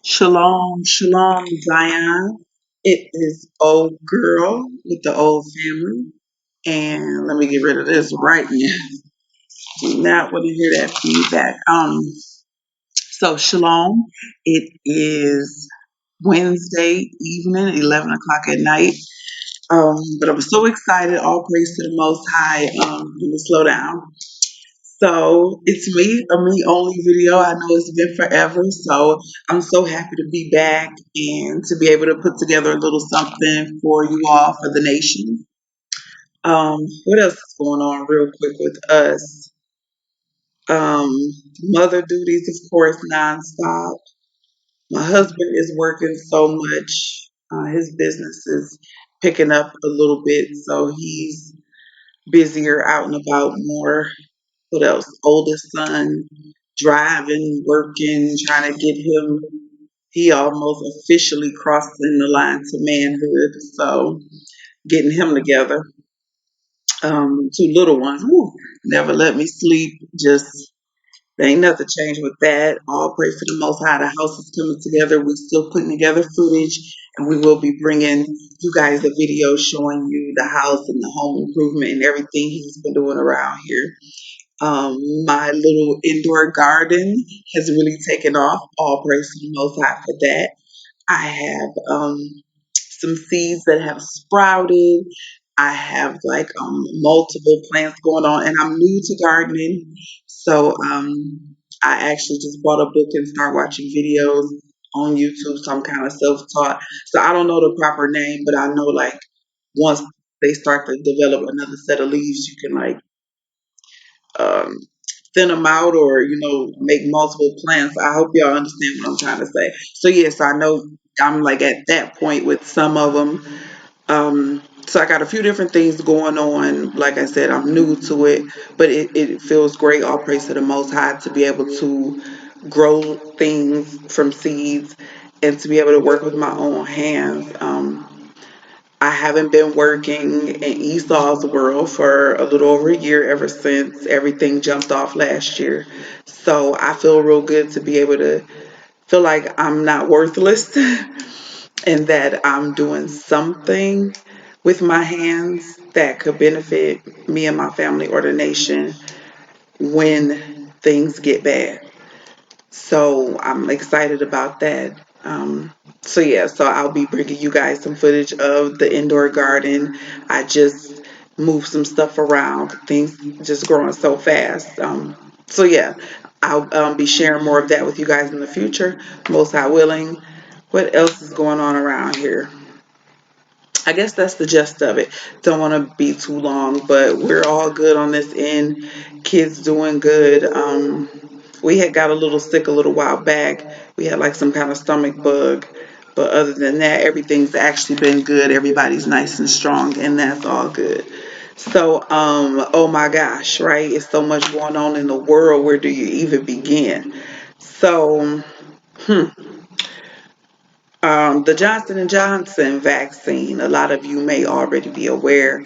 Shalom, shalom, Zion. It is old girl with the old family. And let me get rid of this right now. Do not want to hear that feedback. So shalom. It is Wednesday evening, 11 o'clock at night. But I'm so excited. All praise to the Most High. Let me slow down. So it's a me only video. I know it's been forever, so I'm so happy to be back and to be able to put together a little something for you all for the nation. What else is going on real quick with us? Um, Mother duties, of course, nonstop. My husband is working so much. His business is picking up a little bit, so he's busier out and about more. What else? Oldest son driving, working, trying to get him. He almost officially crossing the line to manhood. So getting him together. Two little ones. Woo, never let me sleep. Just there ain't nothing changed with that. All praise to the Most High. The house is coming together. We're still putting together footage, and we will be bringing you guys a video showing you the house and the home improvement and everything he's been doing around here. My little indoor garden has really taken off. All praise to the Most High for that. I have some seeds that have sprouted. I have like multiple plants going on, and I'm new to gardening, so I actually just bought a book and start watching videos on YouTube. So I'm kind of self-taught. So I don't know the proper name, but I know like once they start to develop another set of leaves, you can like um, thin them out or make multiple plants. I hope y'all understand what I'm trying to say. So yes, I know I'm like at that point with some of them. So I got a few different things going on. Like I said, I'm new to it, but it feels great. All praise to the Most High to be able to grow things from seeds and to be able to work with my own hands. I haven't been working in Esau's world for a little over a year ever since everything jumped off last year. So I feel real good to be able to feel like I'm not worthless and that I'm doing something with my hands that could benefit me and my family or the nation when things get bad. So I'm excited about that. So yeah, so I'll be bringing you guys some footage of the indoor garden. I just moved some stuff around. Things just growing so fast. So yeah, I'll be sharing more of that with you guys in the future, most high willing. What else is going on around here? I guess that's the gist of it. Don't want to be too long, but we're all good on this end. Kids doing good. We had got a little sick a little while back. We had like some kind of stomach bug. But other than that, everything's actually been good. Everybody's nice and strong, and that's all good. So, oh my gosh, right? It's so much going on in the world. Where do you even begin? So, the Johnson and Johnson vaccine. A lot of you may already be aware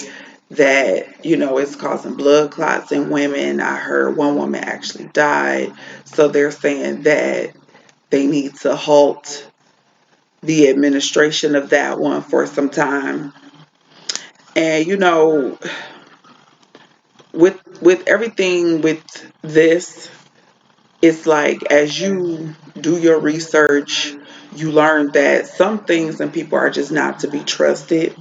that it's causing blood clots in women. I heard one woman actually died, so they're saying that they need to halt the administration of that one for some time. And with everything with this, it's like as you do your research, you learn that some things and people are just not to be trusted,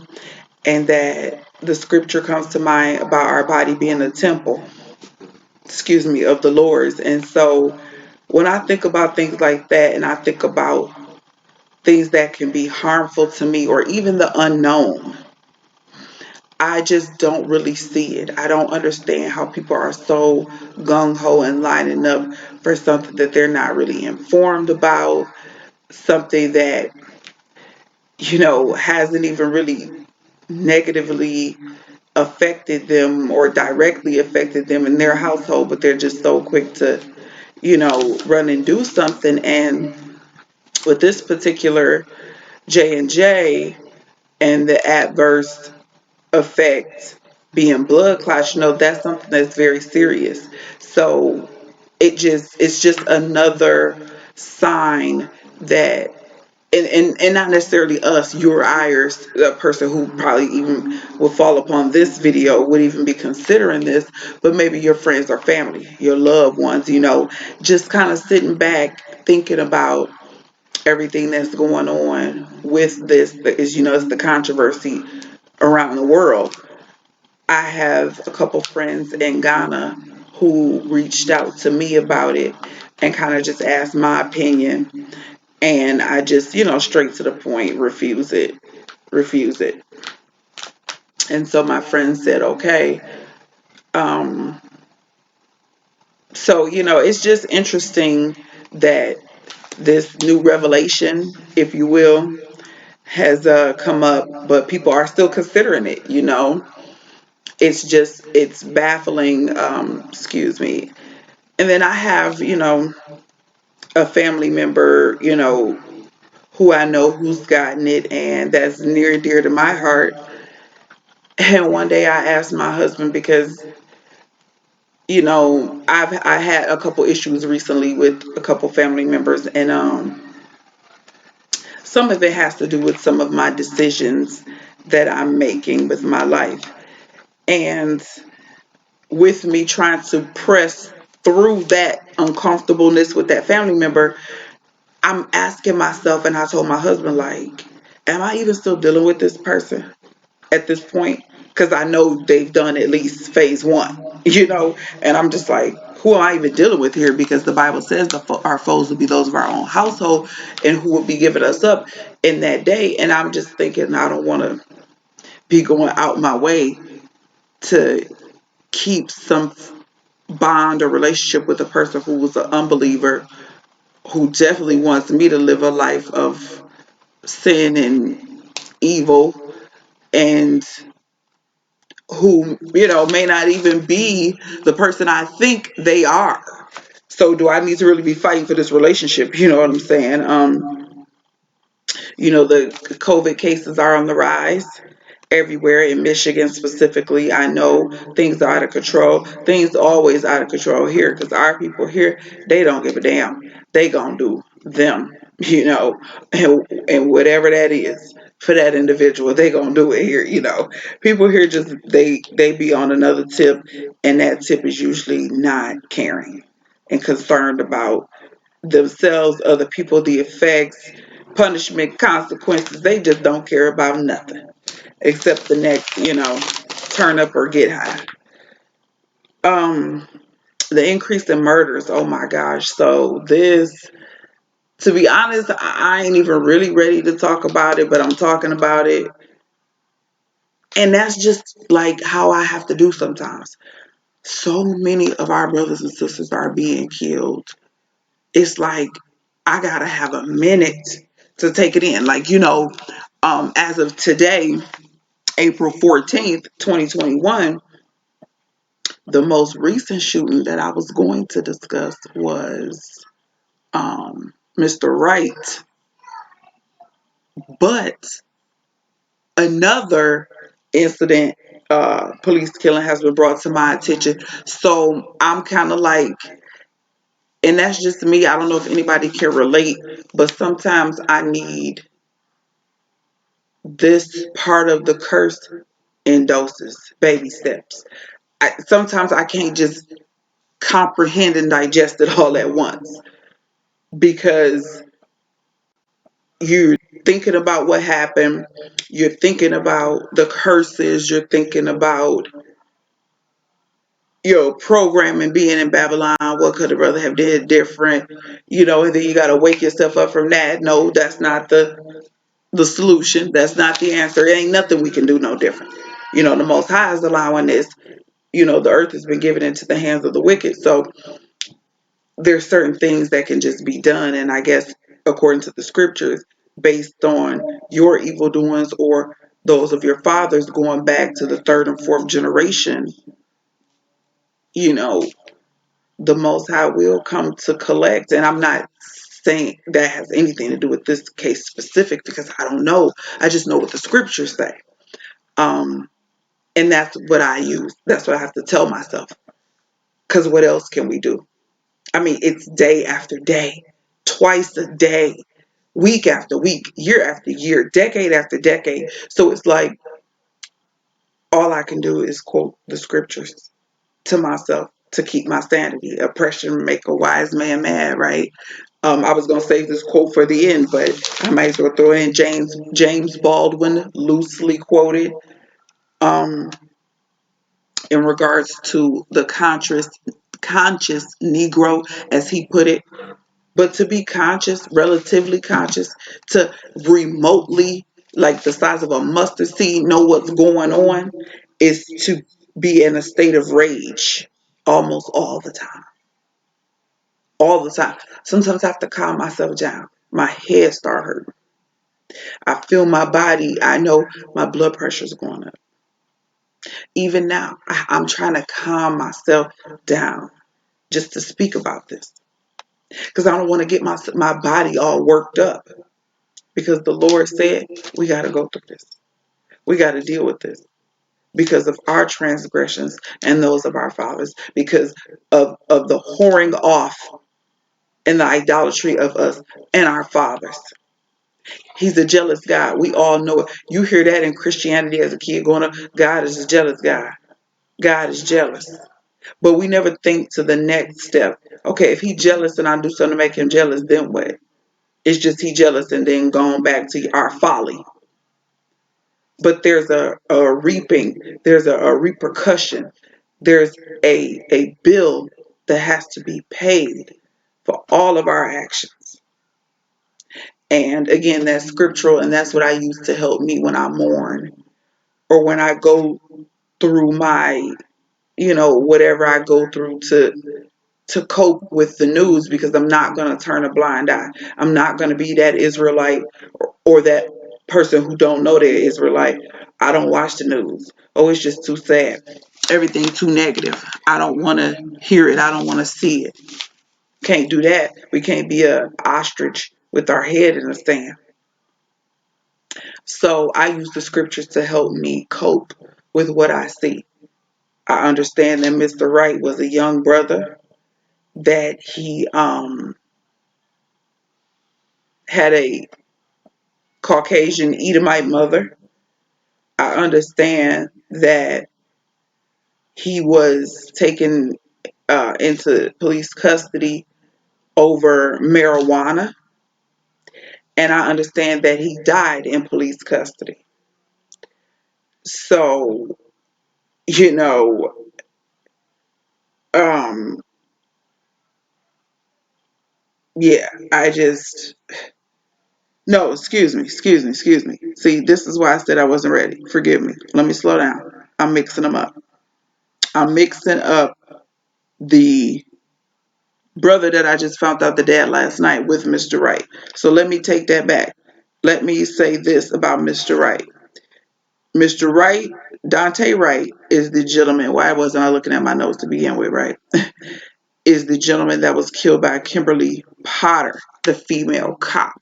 and that the scripture comes to mind about our body being a temple, excuse me, of the Lord's. And so when I think about things like that, and I think about things that can be harmful to me or even the unknown, I just don't really see it. I don't understand how people are so gung ho and lining up for something that they're not really informed about, something that, hasn't even really negatively affected them or directly affected them in their household, but they're just so quick to, run and do something. And with this particular J&J and the adverse effect being blood clots, that's something that's very serious. So it's just another sign that, and not necessarily us, you or I, or a person who probably even will fall upon this video would even be considering this, but maybe your friends or family, your loved ones, just kind of sitting back thinking about everything that's going on with this, is, it's the controversy around the world. I have a couple friends in Ghana who reached out to me about it and kind of just asked my opinion. And I just, straight to the point, refuse it, refuse it. And so my friend said, okay. Um, so, it's just interesting that this new revelation, if you will, has come up, but people are still considering it. It's baffling. Excuse me. And then I have, a family member, who I know who's gotten it, and that's near and dear to my heart. And one day I asked my husband, because I had a couple issues recently with a couple family members, and some of it has to do with some of my decisions that I'm making with my life, and with me trying to press through that uncomfortableness with that family member, I'm asking myself, and I told my husband, like, am I even still dealing with this person at this point? Because I know they've done at least phase one, and I'm just like, who am I even dealing with here? Because the Bible says our foes will be those of our own household, and who will be giving us up in that day. And I'm just thinking, I don't want to be going out my way to keep some bond or relationship with a person who was an unbeliever, who definitely wants me to live a life of sin and evil, and who, may not even be the person I think they are. So do I need to really be fighting for this relationship? You know what I'm saying? The COVID cases are on the rise everywhere, in Michigan specifically. I know things are out of control. Things always out of control here, because our people here, they don't give a damn. They gonna do them, and whatever that is for that individual, they gonna do it here. People here just, they be on another tip, and that tip is usually not caring and concerned about themselves, other people, the effects, punishment, consequences. They just don't care about nothing except the next, turn up or get high. Um, the increase in murders, oh my gosh. So this, to be honest, I ain't even really ready to talk about it, but I'm talking about it. And that's just like how I have to do sometimes. So many of our brothers and sisters are being killed. It's like I gotta have a minute to take it in. Like, as of today, April 14th, 2021, the most recent shooting that I was going to discuss was Mr. Wright, but another incident, police killing, has been brought to my attention. So I'm kind of like, and that's just me. I don't know if anybody can relate, but sometimes I need this part of the curse in doses, baby steps. Sometimes I can't just comprehend and digest it all at once, because you're thinking about what happened, you're thinking about the curses, you're thinking about your programming being in Babylon. What could a brother have did different? And then you got to wake yourself up from that. No, that's not the solution. That's not the answer. It ain't nothing we can do no different. The Most High is allowing this. The earth has been given into the hands of the wicked. So there's certain things that can just be done. And I guess, according to the scriptures, based on your evil doings or those of your fathers going back to the third and fourth generation, you know, the Most High will come to collect. And I'm not saying that has anything to do with this case specific, because I don't know. I just know what the scriptures say. Um, and that's what I use. That's what I have to tell myself. Because what else can we do? I mean, it's day after day, twice a day. week after week, year after year, decade after decade. So it's like all I can do is quote the scriptures to myself to keep my sanity. Oppression make a wise man mad, right? I was gonna save this quote for the end, but I might as well throw in James Baldwin, loosely quoted, um, in regards to the conscious Negro, as he put it. But to be conscious, relatively conscious, to remotely, like the size of a mustard seed, know what's going on, is to be in a state of rage almost all the time. All the time. Sometimes I have to calm myself down. My head start hurting. I feel my body. I know my blood pressure's going up. Even now, I'm trying to calm myself down just to speak about this because I don't want to get my body all worked up. Because the Lord said we got to go through this. We got to deal with this because of our transgressions and those of our fathers, because of the whoring off and the idolatry of us and our fathers. He's a jealous God. We all know it. You hear that in Christianity as a kid going up, God is a jealous God. God is jealous. But we never think to the next step. Okay, if he's jealous and I do something to make him jealous, then what? It's just he jealous and then going back to our folly. But there's a reaping, there's a repercussion, there's a bill that has to be paid for all of our actions. And again, that's scriptural, and that's what I use to help me when I mourn or when I go through my, whatever I go through to cope with the news, because I'm not going to turn a blind eye. I'm not going to be that Israelite or that person who don't know they're Israelite. I don't watch the news. Oh, it's just too sad. Everything too negative. I don't want to hear it. I don't want to see it. Can't do that. We can't be a ostrich with our head in the sand. So I use the scriptures to help me cope with what I see. I understand that Mr. Wright was a young brother, that he had a Caucasian Edomite mother. I understand that he was taken into police custody over marijuana, and I understand that he died in police custody. So, you know, um, yeah, I just no, excuse me. See, this is why I said I wasn't ready. Forgive me. Let me slow down. I'm mixing them up. I'm mixing up the brother that I just found out the dad last night with Mr. Wright. So let me take that back. Let me say this about Mr. Wright. Mr. Wright, Dante Wright, is the gentleman. Why wasn't I looking at my notes to begin with, right? Is the gentleman that was killed by Kimberly Potter, the female cop.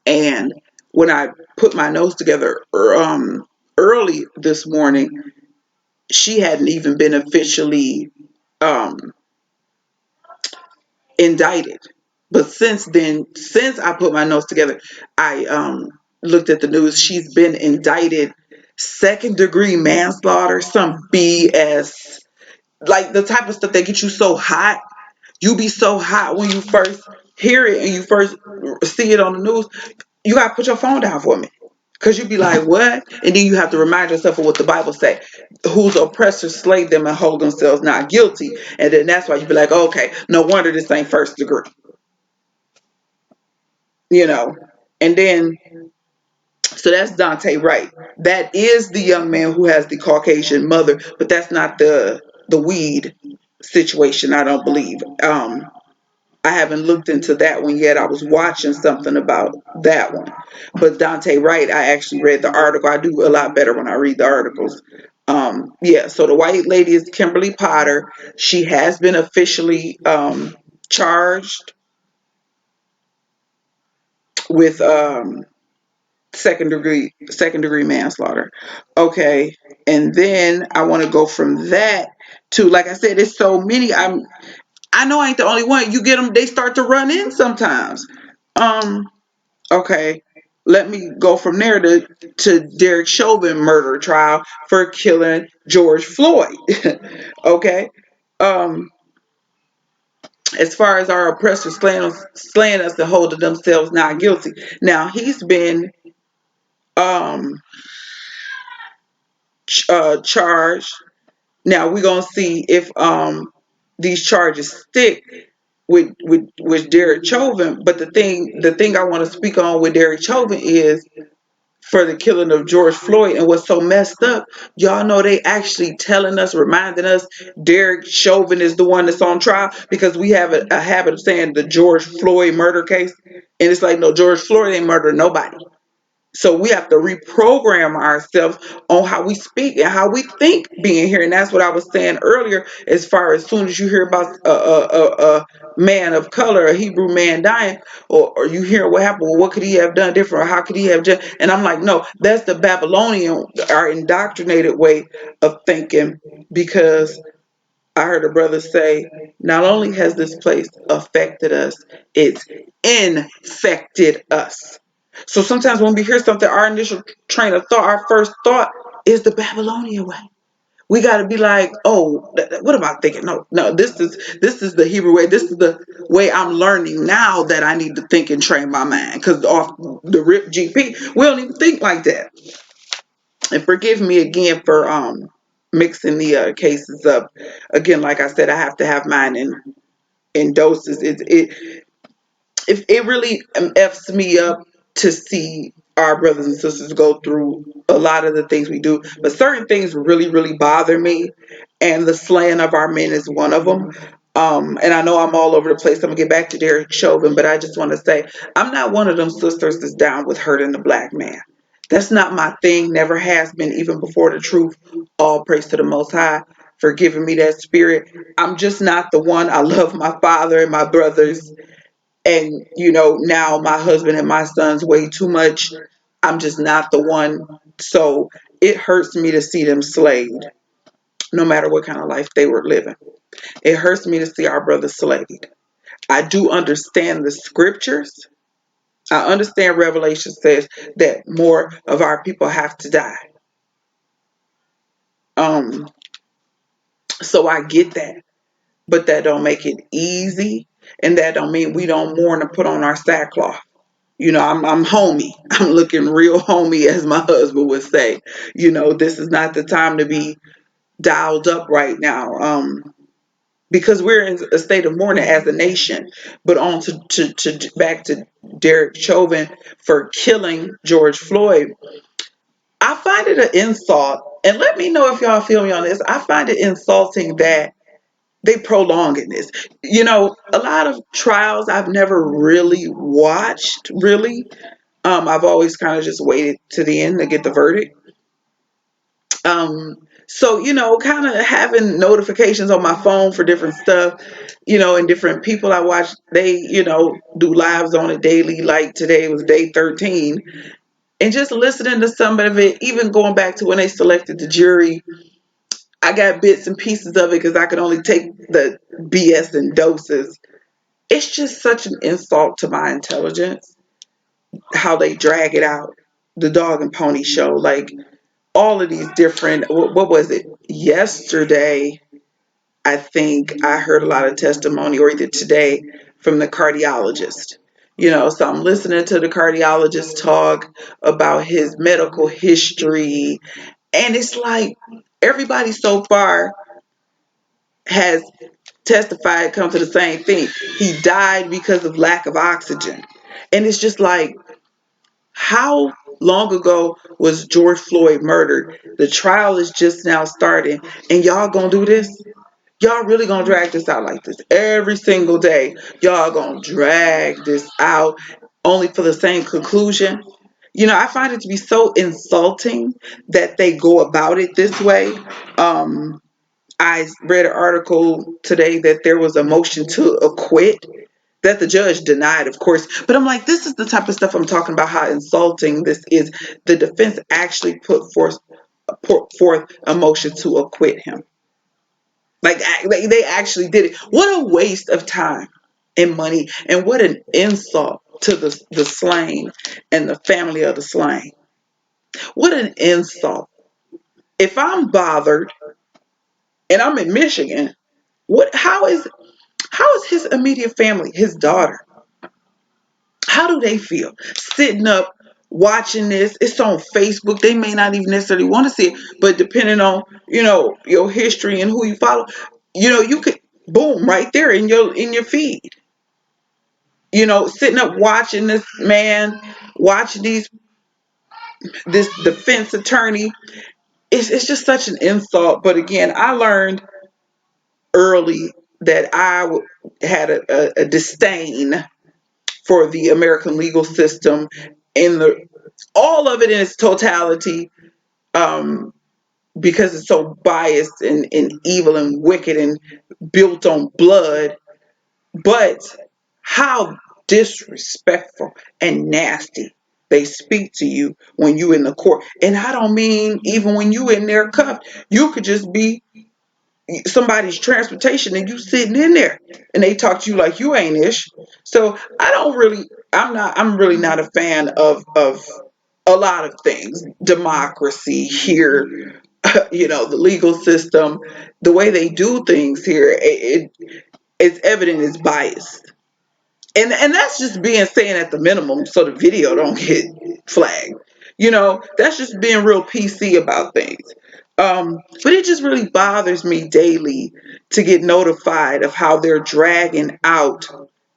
And when I put my notes together early this morning, she hadn't even been officially um, indicted. But since then, since I put my notes together, I looked at the news. She's been indicted, second degree manslaughter, some BS, like the type of stuff that gets you so hot. You be so hot when you first hear it and you first see it on the news. You gotta put your phone down for me. Cause you be like, what? And then you have to remind yourself of what the Bible say. Whose oppressors slay them and hold themselves not guilty. And then that's why you be like, okay, no wonder this ain't first degree. You know. And then so that's Dante Wright. That is the young man who has the Caucasian mother, but that's not the weed situation, I don't believe. I haven't looked into that one yet. I was watching something about that one. But Dante Wright, I actually read the article. I do a lot better when I read the articles. Yeah, so the white lady is Kimberly Potter. She has been officially charged with second degree manslaughter. Okay, and then I want to go from that to, like I said, there's so many. I know I ain't the only one. You get them, they start to run in sometimes. Um, Okay, let me go from there to Derek Chauvin murder trial for killing George Floyd. Okay, um, as far as our oppressors slaying us and holding themselves not guilty. Now he's been um, charged. Now we're gonna see if these charges stick with Derek Chauvin. But the thing I want to speak on with Derek Chauvin is for the killing of George Floyd. And what's so messed up, y'all know they actually telling us, reminding us Derek Chauvin is the one that's on trial because we have a habit of saying the George Floyd murder case. And it's like, no, George Floyd ain't murdered nobody. So we have to reprogram ourselves on how we speak and how we think being here. And that's what I was saying earlier, as far as soon as you hear about a man of color, a Hebrew man dying, or you hear what happened, well, what could he have done different? Or how could he have just, and I'm like, no, that's the Babylonian, our indoctrinated way of thinking, because I heard a brother say, not only has this place affected us, it's infected us. So sometimes when we hear something, our initial train of thought, our first thought is the Babylonian way. We got to be like, oh, what am I thinking? No, no, this is the Hebrew way. This is the way I'm learning now that I need to think and train my mind. Because off the rip GP, we don't even think like that. And forgive me again for mixing the cases up. Again, like I said, I have to have mine in doses. It really f's me up to see our brothers and sisters go through a lot of the things we do, but certain things really bother me, and the slaying of our men is one of them. And I know I'm all over the place. I'm gonna get back to Derek Chauvin, but I just want to say I'm not one of them sisters that's down with hurting the black man. That's not my thing. Never has been, even before the truth. All praise to the Most High for giving me that spirit. I'm just not the one. I love my father and my brothers, and now my husband and my sons way too much. I'm just not the one. So it hurts me to see them slayed, no matter what kind of life they were living. It hurts me to see our brothers slayed. I do understand the scriptures. I understand Revelation says that more of our people have to die. um so I get that, but that don't make it easy, and that don't mean we don't mourn and put on our sackcloth. I'm homey. I'm looking real homey, as my husband would say. This is not the time to be dialed up right now, because we're in a state of mourning as a nation. But on to back to Derek Chauvin for killing George Floyd. I find it an insult, and let me know if y'all feel me on this. I find it insulting that they prolonging this. A lot of trials I've never really watched, really. I've always kind of just waited to the end to get the verdict. So, kind of having notifications on my phone for different stuff, and different people I watch, they, do lives on it daily. Like today was day 13. And just listening to some of it, even going back to when they selected the jury, I got bits and pieces of it because I could only take the BS in doses. It's just such an insult to my intelligence how they drag it out. The dog and pony show, like all of these different, what was it? Yesterday, I think I heard a lot of testimony, or either today, from the cardiologist. So I'm listening to the cardiologist talk about his medical history, and it's like everybody so far has testified, come to the same thing. He died because of lack of oxygen. And it's just like, how long ago was George Floyd murdered? The trial is just now starting, and y'all gonna do this? Y'all really gonna drag this out like this every single day? Y'all gonna drag this out only for the same conclusion? I find it to be so insulting that they go about it this way. I read an article today that there was a motion to acquit that the judge denied, of course. But I'm like, this is the type of stuff I'm talking about, how insulting this is. The defense actually put forth a motion to acquit him. Like, they actually did it. What a waste of time and money, and what an insult to the slain and the family of the slain. What an insult. If I'm bothered and I'm in Michigan, what how is his immediate family, his daughter, how do they feel sitting up watching this? It's on Facebook. They may not even necessarily want to see it, but depending on, your history and who you follow, you could boom right there in your feed. Sitting up watching this man, watching this defense attorney. It's just such an insult. But again, I learned early that had a disdain for the American legal system in the all of it in its totality, um, because it's so biased and evil and wicked and built on blood. But how disrespectful and nasty they speak to you when you in the court. And I don't mean even when you in their cuff. You could just be somebody's transportation and you sitting in there and they talk to you like you ain't ish. So I'm really not a fan of a lot of things. Democracy here, the legal system, the way they do things here, it's evident it's biased. And that's just being saying at the minimum so the video don't get flagged. That's just being real PC about things. But it just really bothers me daily to get notified of how they're dragging out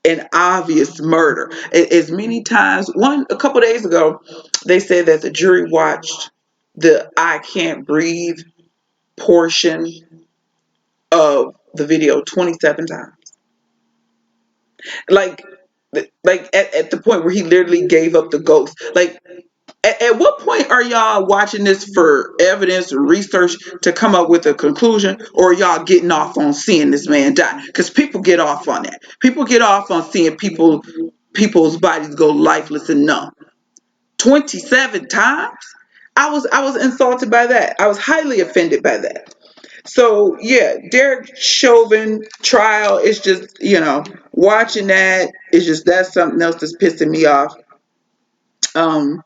an obvious murder. As many times, a couple days ago, they said that the jury watched the "I Can't Breathe" portion of the video 27 times. Like, at the point where he literally gave up the ghost. Like, at what point are y'all watching this for evidence or research to come up with a conclusion, or y'all getting off on seeing this man die? Because people get off on that. People get off on seeing people's bodies go lifeless and numb. 27 times. I was insulted by that. I was highly offended by that. So yeah, Derek Chauvin trial is just, watching that is just, that's something else that's pissing me off. Um,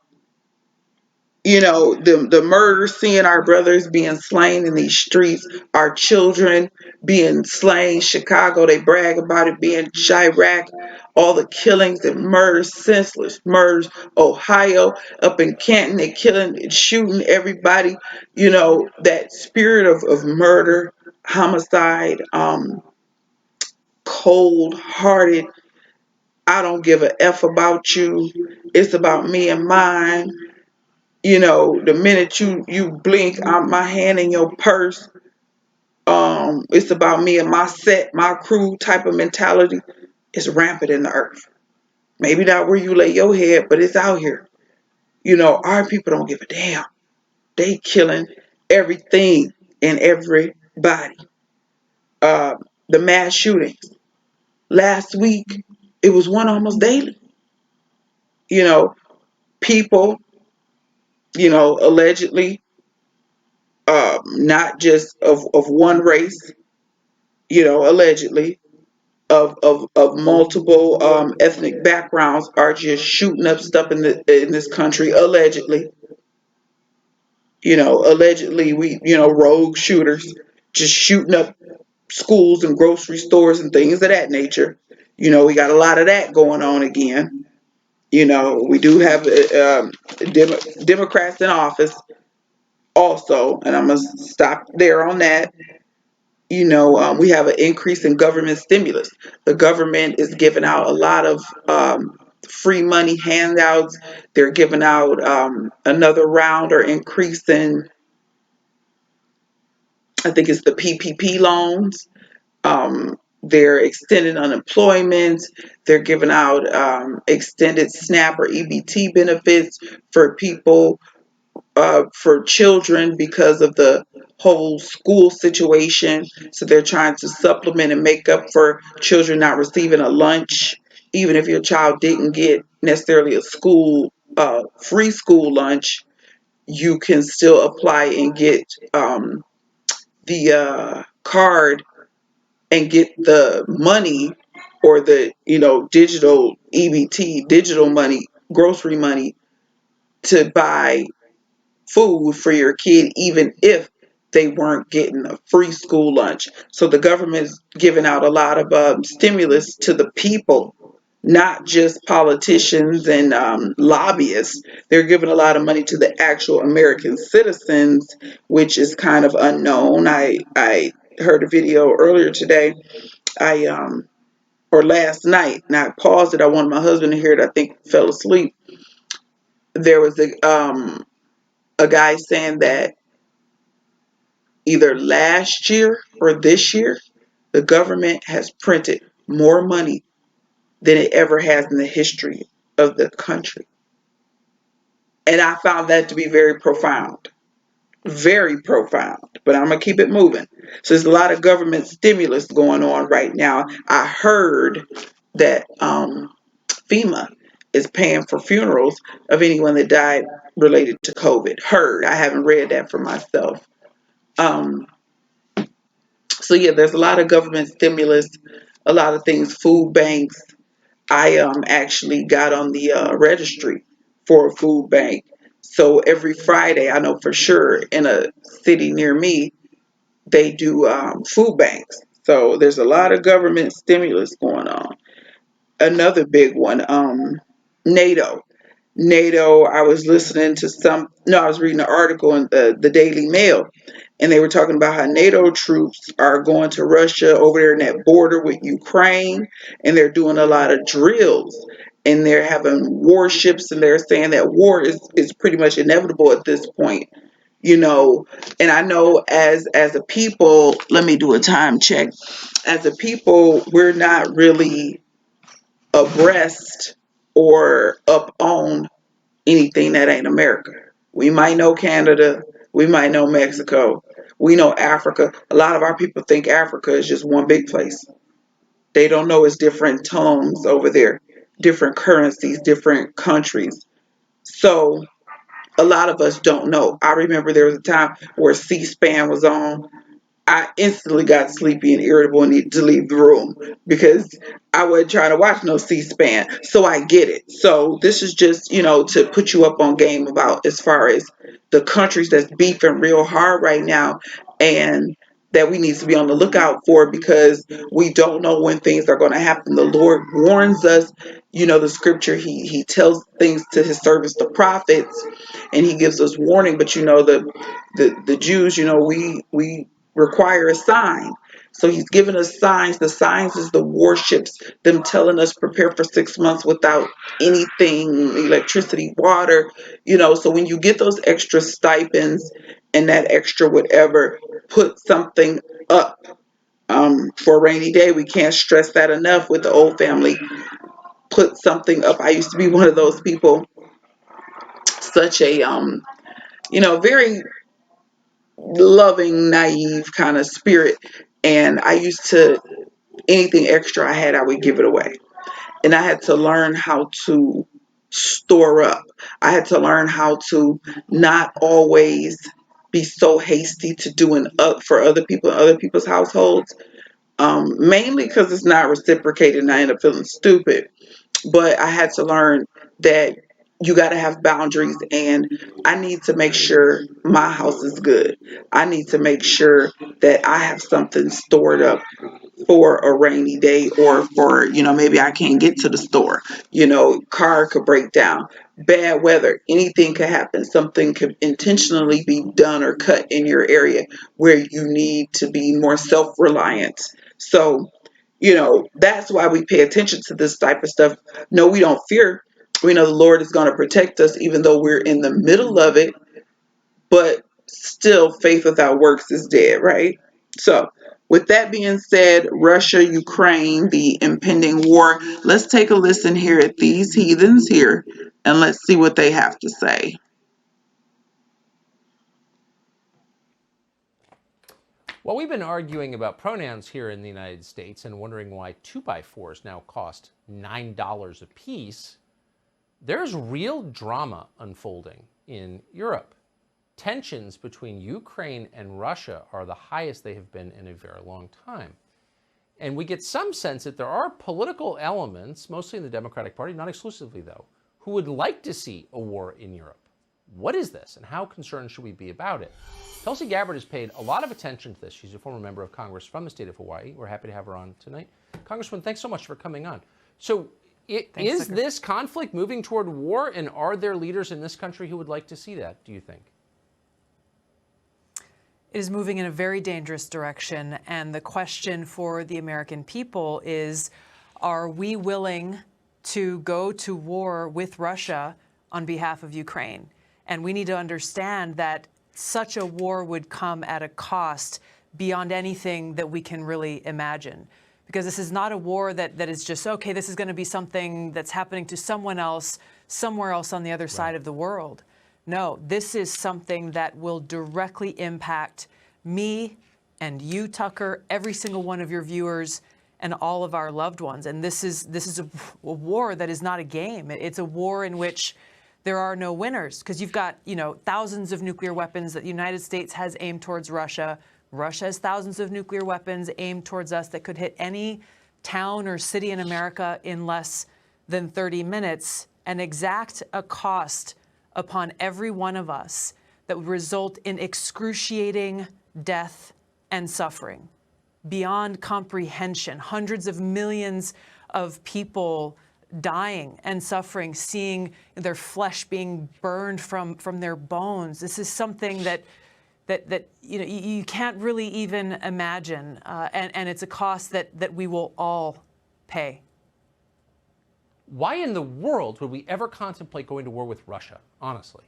the murder, seeing our brothers being slain in these streets, our children being slain. Chicago, they brag about it being Chirac, all the killings and murders, senseless murders. Ohio, up in Canton, they killing and shooting everybody. That spirit of murder, homicide, cold hearted. I don't give a F about you. It's about me and mine. The minute you blink, I'm my hand in your purse. It's about me and my set, my crew type of mentality is rampant in the earth. Maybe not where you lay your head, but it's out here. Our people don't give a damn. They killing everything and everybody. The mass shootings. Last week, it was one almost daily. You know, people, allegedly, not just of one race, allegedly, of multiple ethnic backgrounds are just shooting up stuff in this country, allegedly. Allegedly, rogue shooters just shooting up schools and grocery stores and things of that nature. We got a lot of that going on again. We do have Democrats in office also, and I'm gonna stop there on that. We have an increase in government stimulus. The government is giving out a lot of free money handouts. They're giving out another round or increase in, I think it's the PPP loans. They're extending unemployment. They're giving out extended SNAP or EBT benefits for people, for children because of the whole school situation. So they're trying to supplement and make up for children not receiving a lunch, even if your child didn't get necessarily a free school lunch. You can still apply and get the card and get the money or the, digital EBT, digital money, grocery money to buy food for your kid, even if they weren't getting a free school lunch. So the government's giving out a lot of stimulus to the people, not just politicians and lobbyists. They're giving a lot of money to the actual American citizens, which is kind of unknown. I heard a video earlier today. I or last night, and I paused it. I wanted my husband to hear it. I think he fell asleep. There was a guy saying that either last year or this year, the government has printed more money than it ever has in the history of the country. And I found that to be very profound. Very profound. But I'm going to keep it moving. So there's a lot of government stimulus going on right now. I heard that FEMA is paying for funerals of anyone that died related to COVID. Heard. I haven't read that for myself. Um, So yeah, there's a lot of government stimulus, a lot of things, food banks. I actually got on the registry for a food bank. So every Friday, I know for sure in a city near me, they do food banks. So there's a lot of government stimulus going on. Another big one, NATO. NATO, I was listening to no, I was reading an article in the Daily Mail, and they were talking about how NATO troops are going to Russia over there in that border with Ukraine, and they're doing a lot of drills, and they're having warships, and they're saying that war is pretty much inevitable at this point, you know. And I know as a people, let me do a time check. As a people, we're not really abreast or up on anything that ain't America. We might know Canada, we might know Mexico, we know Africa. A lot of our people think Africa is just one big place. They don't know it's different tongues over there, different currencies, different countries. So a lot of us don't know. I remember there was a time where C-SPAN was on. I instantly got sleepy and irritable and needed to leave the room because I wasn't trying to watch no C-SPAN. So I get it. So this is just, to put you up on game about as far as the countries that's beefing real hard right now and that we need to be on the lookout for because we don't know when things are going to happen. The Lord warns us, the scripture, he tells things to his servants, the prophets, and he gives us warning. But the Jews, we require a sign. So he's given us signs. The signs is the warships, them telling us prepare for 6 months without anything, electricity, water, So when you get those extra stipends and that extra whatever, put something up for a rainy day. We can't stress that enough with the old family. Put something up. I used to be one of those people, such a, very loving, naive kind of spirit. And I used to, anything extra I had, I would give it away. And I had to learn how to store up. I had to learn how to not always be so hasty to doing up for other people in other people's households. Mainly because it's not reciprocated and I end up feeling stupid. But I had to learn that you got to have boundaries, and I need to make sure my house is good. I need to make sure that I have something stored up for a rainy day or for, maybe I can't get to the store. Car could break down, bad weather, anything could happen. Something could intentionally be done or cut in your area where you need to be more self reliant. So, that's why we pay attention to this type of stuff. No, we don't fear. We know the Lord is going to protect us even though we're in the middle of it, but still faith without works is dead, right? So, with that being said, Russia, Ukraine, the impending war, let's take a listen here at these heathens here and let's see what they have to say. Well, we've been arguing about pronouns here in the United States and wondering why 2x4s now cost $9 a piece. There's real drama unfolding in Europe. Tensions between Ukraine and Russia are the highest they have been in a very long time. And we get some sense that there are political elements, mostly in the Democratic Party, not exclusively though, who would like to see a war in Europe. What is this, and how concerned should we be about it? Tulsi Gabbard has paid a lot of attention to this. She's a former member of Congress from the state of Hawaii. We're happy to have her on tonight. Congresswoman, thanks so much for coming on. So is this conflict moving toward war, and are there leaders in this country who would like to see that, do you think? It is moving in a very dangerous direction, and the question for the American people is, are we willing to go to war with Russia on behalf of Ukraine? And we need to understand that such a war would come at a cost beyond anything that we can really imagine. Because this is not a war that is just, okay, this is going to be something that's happening to someone else, somewhere else on the other side of the world. No, this is something that will directly impact me and you, Tucker, every single one of your viewers, and all of our loved ones. And this is a war that is not a game. It's a war in which there are no winners, because you've got, thousands of nuclear weapons that the United States has aimed towards Russia. Russia has thousands of nuclear weapons aimed towards us that could hit any town or city in America in less than 30 minutes and exact a cost upon every one of us that would result in excruciating death and suffering beyond comprehension. Hundreds of millions of people dying and suffering, seeing their flesh being burned from their bones. This is something that you can't really imagine, and it's a cost that we will all pay. Why in the world would we ever contemplate going to war with Russia, honestly?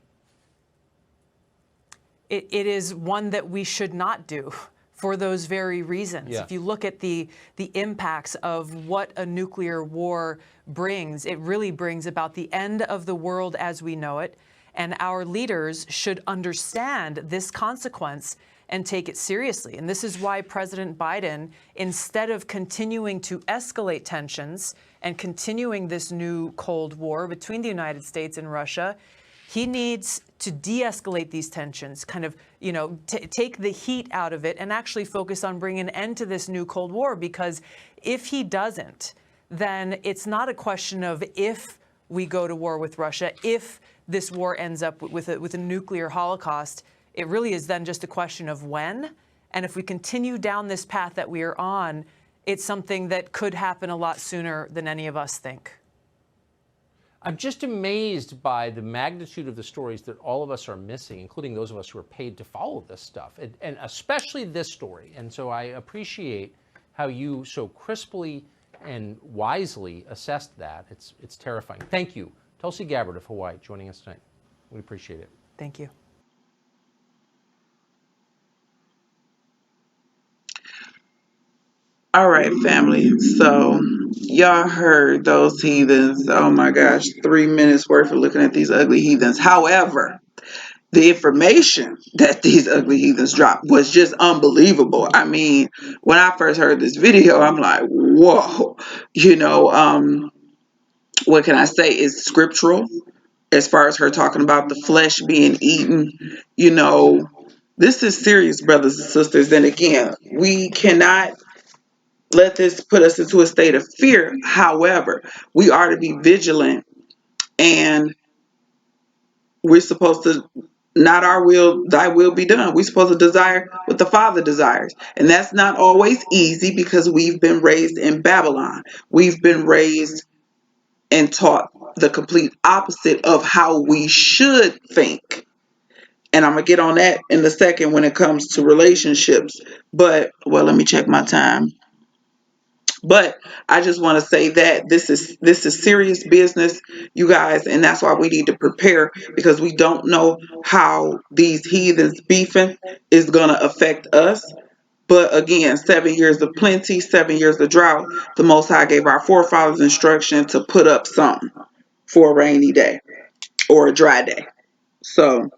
It is one that we should not do for those very reasons. Yeah. If you look at the impacts of what a nuclear war brings, it really brings about the end of the world as we know it. And our leaders should understand this consequence and take it seriously. And this is why President Biden, instead of continuing to escalate tensions and continuing this new Cold War between the United States and Russia, he needs to de-escalate these tensions, kind of, take the heat out of it and actually focus on bringing an end to this new Cold War. Because if he doesn't, then it's not a question of if we go to war with Russia, if this war ends up with a nuclear holocaust. It really is then just a question of when. And if we continue down this path that we are on, it's something that could happen a lot sooner than any of us think. I'm just amazed by the magnitude of the stories that all of us are missing, including those of us who are paid to follow this stuff, and especially this story. And so I appreciate how you so crisply and wisely assessed that. It's terrifying. Thank you. Tulsi Gabbard of Hawaii joining us tonight. We appreciate it. Thank you. All right, family. So y'all heard those heathens. Oh my gosh, 3 minutes worth of looking at these ugly heathens. However, the information that these ugly heathens dropped was just unbelievable. I mean, when I first heard this video, I'm like, whoa. What can I say? It's scriptural as far as her talking about the flesh being eaten. You know, this is serious, brothers and sisters. And again, we cannot let this put us into a state of fear. However, we are to be vigilant, and we're supposed to, not our will, thy will be done. We're supposed to desire what the Father desires. And that's not always easy because we've been raised in Babylon. We've been raised and taught the complete opposite of how we should think. And I'm going to get on that in a second when it comes to relationships. But, well, let me check my time. But I just want to say that this is serious business, you guys, and that's why we need to prepare, because we don't know how these heathens beefing is going to affect us. But again, 7 years of plenty, 7 years of drought. The Most High gave our forefathers instruction to put up something for a rainy day or a dry day. So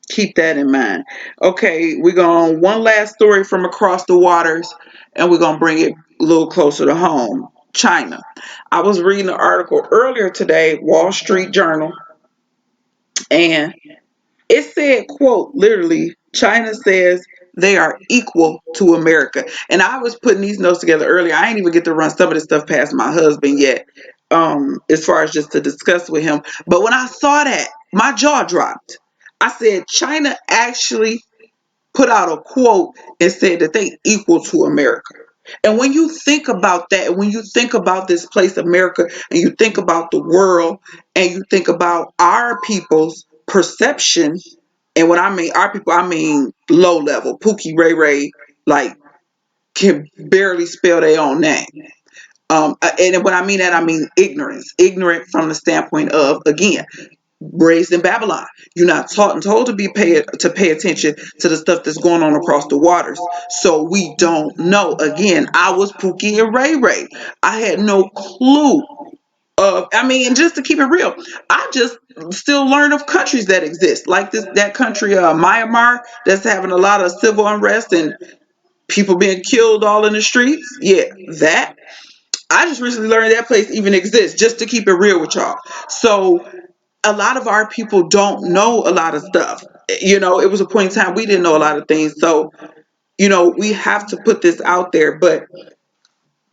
keep that in mind. Okay, we're going one last story from across the waters, and we're going to bring it a little closer to home. China. I was reading an article earlier today, Wall Street Journal, and it said, quote, literally, China says they are equal to America. And I was putting these notes together earlier. I ain't even get to run some of this stuff past my husband yet, as far as just to discuss with him. But when I saw that, my jaw dropped. I said, China actually put out a quote and said that they equal to America. And when you think about that, when you think about this place, America, and you think about the world, and you think about our people's perception, and when I mean our people, I mean low level, Pookie Ray Ray, like can barely spell their own name. And when I mean that, I mean ignorance, ignorant from the standpoint of, again, raised in Babylon. You're not taught and told to pay attention to the stuff that's going on across the waters. So we don't know. Again, I was Pookie and Ray Ray. I had no clue of. I mean, and just to keep it real, I just still learn of countries that exist, like this that country, Myanmar, that's having a lot of civil unrest and people being killed all in the streets. Yeah, that. I just recently learned that place even exists, just to keep it real with y'all. So a lot of our people don't know a lot of stuff. It was a point in time we didn't know a lot of things. So, we have to put this out there. But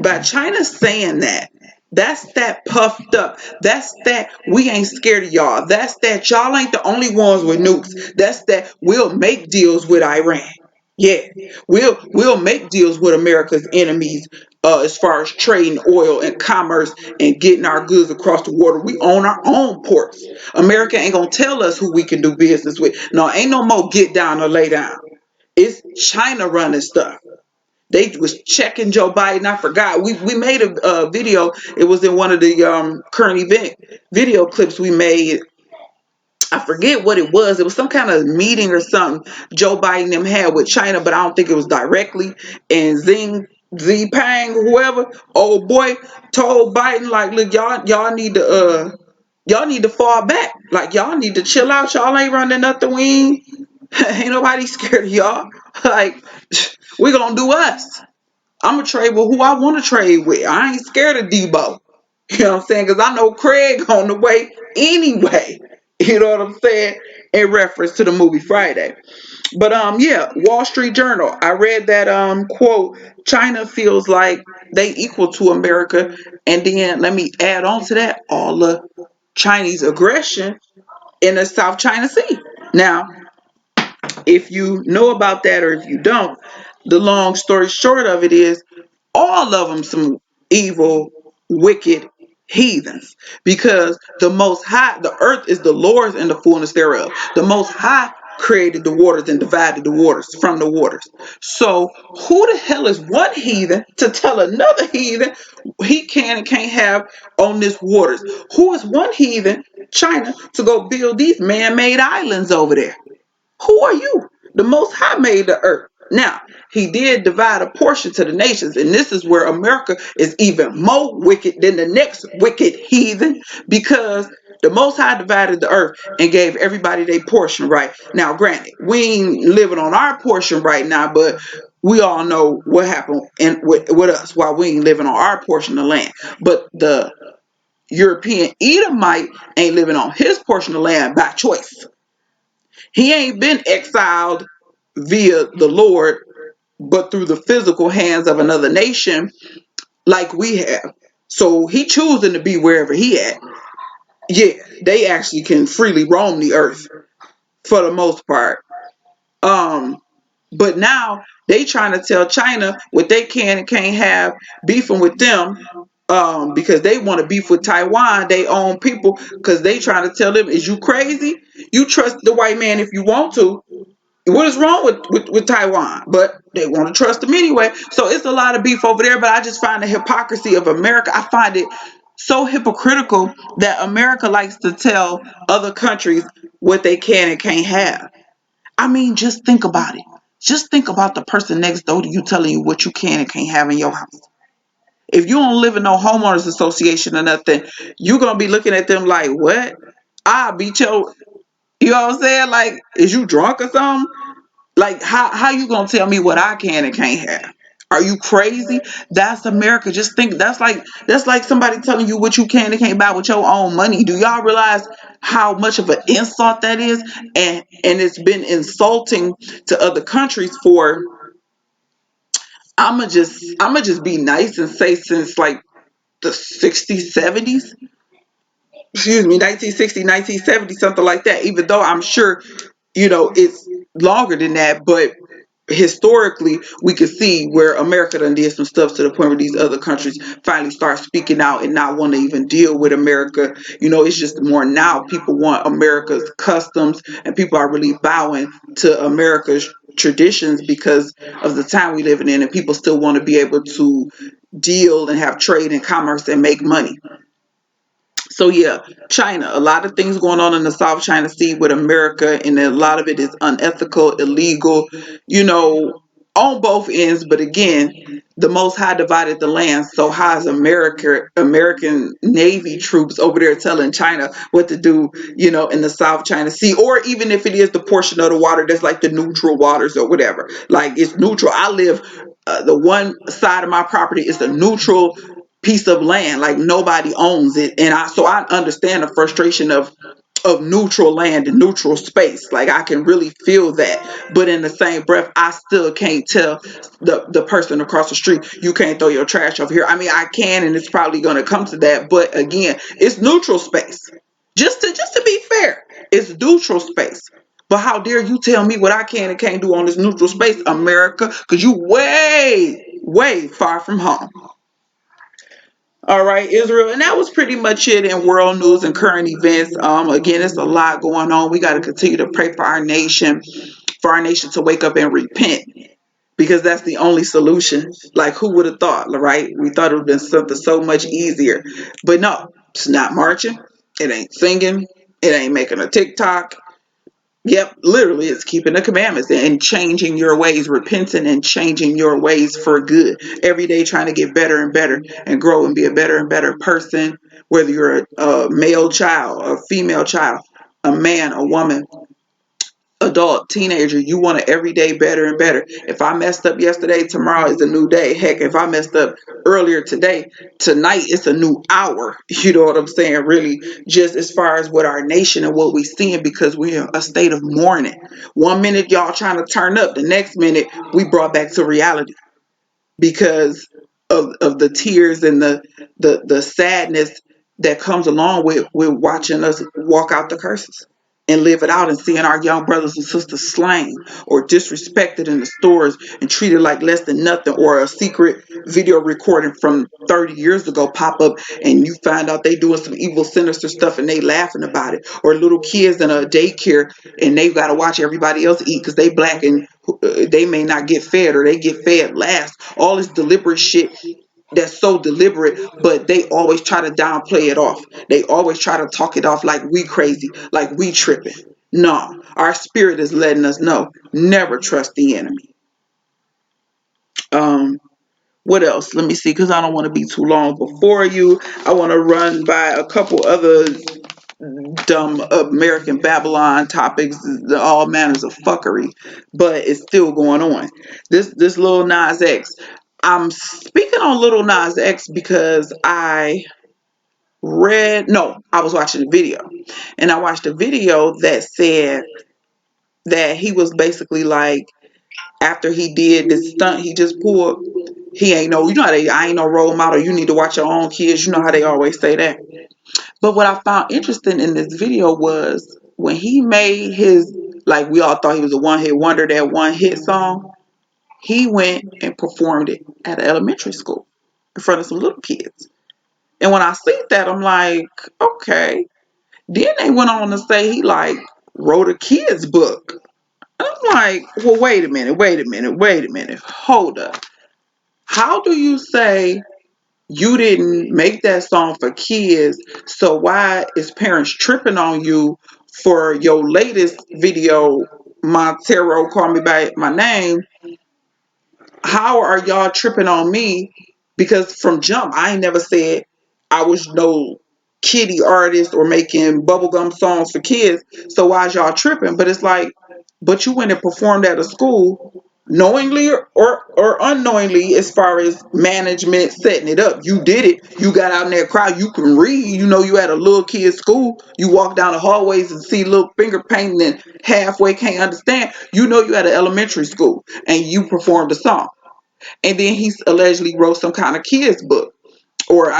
by China saying that, that's that puffed up. That's that we ain't scared of y'all. That's that y'all ain't the only ones with nukes. That's that we'll make deals with Iran. Yeah, we'll make deals with America's enemies, as far as trading oil and commerce and getting our goods across the water. We own our own ports. America ain't gonna tell us who we can do business with. No, ain't no more get down or lay down. It's China running stuff. They was checking Joe Biden. I forgot. We made a video. It was in one of the current event video clips we made. I forget what it was. It was some kind of meeting or something Joe Biden them had with China, but I don't think it was directly. And Pang, whoever, old boy, told Biden, like, look, y'all need to fall back. Like, y'all need to chill out. Y'all ain't running nothing. Ain't nobody scared of y'all. Like, we gonna do us. I'm gonna trade with who I want to trade with. I ain't scared of Debo. You know what I'm saying? Because I know Craig on the way anyway. You know what I'm saying? In reference to the movie Friday. But yeah, Wall Street Journal. I read that quote, China feels like they equal to America. And then let me add on to that all the Chinese aggression in the South China Sea. Now, if you know about that or if you don't, the long story short of it is all of them some evil, wicked heathens. Because the Most High, the earth is the Lord's and the fullness thereof. The Most High created the waters and divided the waters from the waters. So who the hell is one heathen to tell another heathen he can and can't have on this waters? Who is one heathen, China, to go build these man-made islands over there? Who are you? The Most High made the earth. Now, he did divide a portion to the nations, and this is where America is even more wicked than the next wicked heathen, because the Most High divided the earth and gave everybody their portion, right? Now, granted, we ain't living on our portion right now, but we all know what happened with us while we ain't living on our portion of land. But the European Edomite ain't living on his portion of land by choice. He ain't been exiled via the Lord, but through the physical hands of another nation like we have. So he choosing to be wherever he at. Yeah, they actually can freely roam the earth for the most part. Um, but now they trying to tell China what they can and can't have, beefing with them, because they want to beef with Taiwan, they own people, because they trying to tell them, is you crazy? You trust the white man if you want to. What is wrong with Taiwan? But they want to trust them anyway. So it's a lot of beef over there. But I just find the hypocrisy of America. I find it so hypocritical that America likes to tell other countries what they can and can't have. I mean, just think about it. Just think about the person next door to you telling you what you can and can't have in your house. If you don't live in no homeowners association or nothing, you're gonna be looking at them like, what? I'll beat your, you know what I'm saying? Like, is you drunk or something? Like, how you gonna tell me what I can and can't have? Are you crazy? That's America. Just think that's like somebody telling you what you can and can't buy with your own money. Do y'all realize how much of an insult that is? And it's been insulting to other countries for I'ma just be nice and say since like the 60s, 70s, excuse me, 1960, 1970, something like that. Even though I'm sure, it's longer than that, but historically we could see where America done did some stuff to the point where these other countries finally start speaking out and not want to even deal with America. It's just more now people want America's customs, and people are really bowing to America's traditions because of the time we living in, and people still want to be able to deal and have trade and commerce and make money. So yeah, China, a lot of things going on in the South China Sea with America, and a lot of it is unethical, illegal, you know, on both ends. But again, the Most High divided the land. So how is American Navy troops over there telling China what to do, in the South China Sea, or even if it is the portion of the water that's like the neutral waters or whatever, like it's neutral. I live. The one side of my property is the neutral piece of land, like nobody owns it, and I understand the frustration of neutral land and neutral space. Like I can really feel that, but in the same breath I still can't tell the person across the street, you can't throw your trash over here. I mean, I can, and it's probably going to come to that, but again, it's neutral space. Just to be fair, it's neutral space. But how dare you tell me what I can and can't do on this neutral space, America, because you way far from home. All right, Israel, and that was pretty much it in world news and current events. Again, it's a lot going on. We got to continue to pray for our nation to wake up and repent, because that's the only solution. Like, who would have thought, right? We thought it would have been something so much easier, but no, it's not marching. It ain't singing. It ain't making a TikTok. Yep, literally, it's keeping the commandments and changing your ways, repenting and changing your ways for good. Every day, trying to get better and better and grow and be a better and better person, whether you're a male child, a female child, a man, a woman, adult, teenager. You want to every day better and better. If I messed up yesterday, tomorrow is a new day. Heck, if I messed up earlier today, tonight it's a new hour. You know what I'm saying? Really, just as far as what our nation and what we seeing, because we're in a state of mourning. One minute y'all trying to turn up, the next minute we brought back to reality because of the tears and the sadness that comes along with watching us walk out the curses and live it out, and seeing our young brothers and sisters slain or disrespected in the stores and treated like less than nothing, or a secret video recording from 30 years ago pop up and you find out they doing some evil sinister stuff and they laughing about it, or little kids in a daycare and they've got to watch everybody else eat because they black and they may not get fed, or they get fed last. All this deliberate shit that's so deliberate, but they always try to downplay it off. They always try to talk it off like we crazy, like we tripping. No, our spirit is letting us know, never trust the enemy. Um, what else? Let me see, because I don't want to be too long before you. I want to run by a couple other dumb American Babylon topics, all manners of fuckery, but it's still going on. This little Nas X. I'm speaking on little Nas X because I was watching a video, and I watched a video that said that he was basically like, after he did this stunt he just pulled, he ain't no, I ain't no role model. You need to watch your own kids. You know how they always say that. But what I found interesting in this video was when he made his, like we all thought he was a one hit wonder, that one hit song, he went and performed it at an elementary school in front of some little kids. And when I see that, I'm like, okay. Then they went on to say he like wrote a kid's book. And I'm like, well, wait a minute. Hold up. How do you say you didn't make that song for kids? So why is parents tripping on you for your latest video, Montero Call Me By My Name? How are y'all tripping on me? Because from jump, I ain't never said I was no kiddie artist or making bubblegum songs for kids. So why is y'all tripping? But it's like, but you went and performed at a school knowingly or unknowingly, as far as management setting it up. You did it. You got out in that crowd. You can read. You know, you at a little kid's school. You walk down the hallways and see little finger painting and halfway can't understand. You know, you at an elementary school and you performed a song. And then he allegedly wrote some kind of kids book, or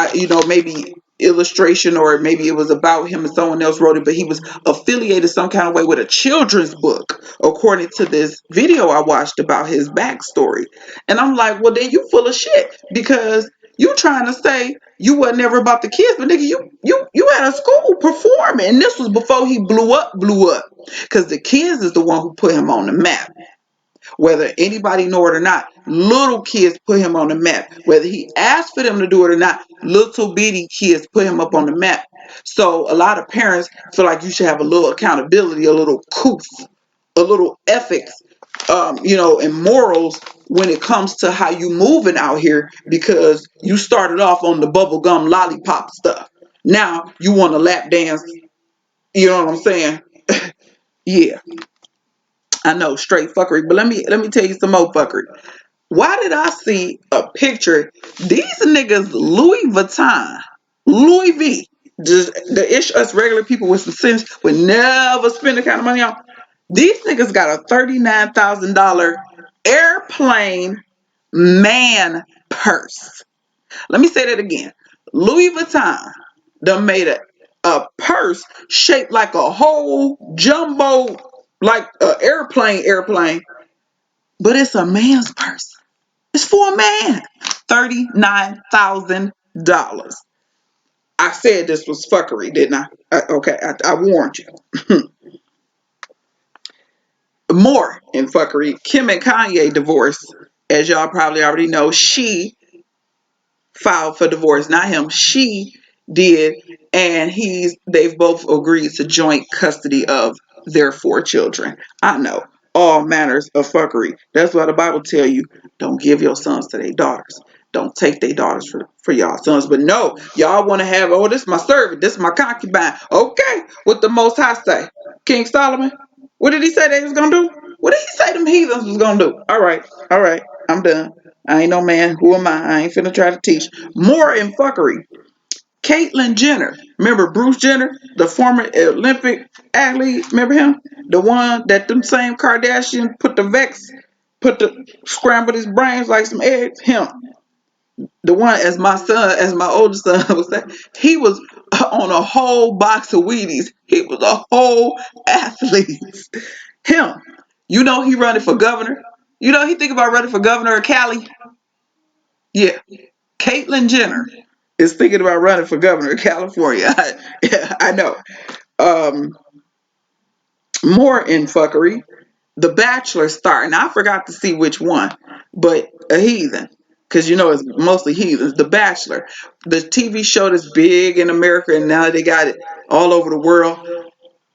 maybe illustration, or maybe it was about him and someone else wrote it, but he was affiliated some kind of way with a children's book, according to this video I watched about his backstory. And I'm like, well, then you full of shit, because you trying to say you wasn't never about the kids, but nigga, you at a school performing, and this was before he blew up, because the kids is the one who put him on the map. Whether anybody know it or not, little kids put him on the map. Whether he asked for them to do it or not, little bitty kids put him up on the map. So a lot of parents feel like you should have a little accountability, a little coof, a little ethics, and morals when it comes to how you moving out here, because you started off on the bubblegum lollipop stuff. Now you want to lap dance, you know what I'm saying? Yeah, I know, straight fuckery. But let me tell you some more fuckery. Why did I see a picture? These niggas Louis Vuitton, Louis V. Just the ish us regular people with some sense would never spend the kind of money on. These niggas got a $39,000 airplane man purse. Let me say that again. Louis Vuitton done made a purse shaped like a whole jumbo, like an airplane, but it's a man's purse. It's for a man. $39,000. I said this was fuckery, didn't I? Okay, I warned you. More in fuckery. Kim and Kanye divorce. As y'all probably already know, she filed for divorce, not him. She did, and they've both agreed to joint custody of their 4 children. I know, all manners of fuckery. That's why the Bible tell you, don't give your sons to their daughters. Don't take their daughters for y'all sons. But no, y'all want to have, oh, this is my servant, this is my concubine. Okay, what the Most High say? King Solomon, what did he say they was gonna do? What did he say them heathens was gonna do? All right, I'm done. I ain't no man. Who am I? I ain't finna try to teach. More in fuckery. Caitlyn Jenner. Remember Bruce Jenner, the former Olympic athlete? Remember him? The one that them same Kardashian scrambled his brains like some eggs? Him. The one, as my oldest son was saying, he was on a whole box of Wheaties. He was a whole athlete. Him. You know he running for governor. You know he think about running for governor of Cali. Yeah. Caitlyn Jenner is thinking about running for governor of California. Yeah, I know. Um, More in fuckery. The Bachelor starting. I forgot to see which one, but a heathen. Because you know it's mostly heathens. The Bachelor. The TV show that's big in America, and now they got it all over the world,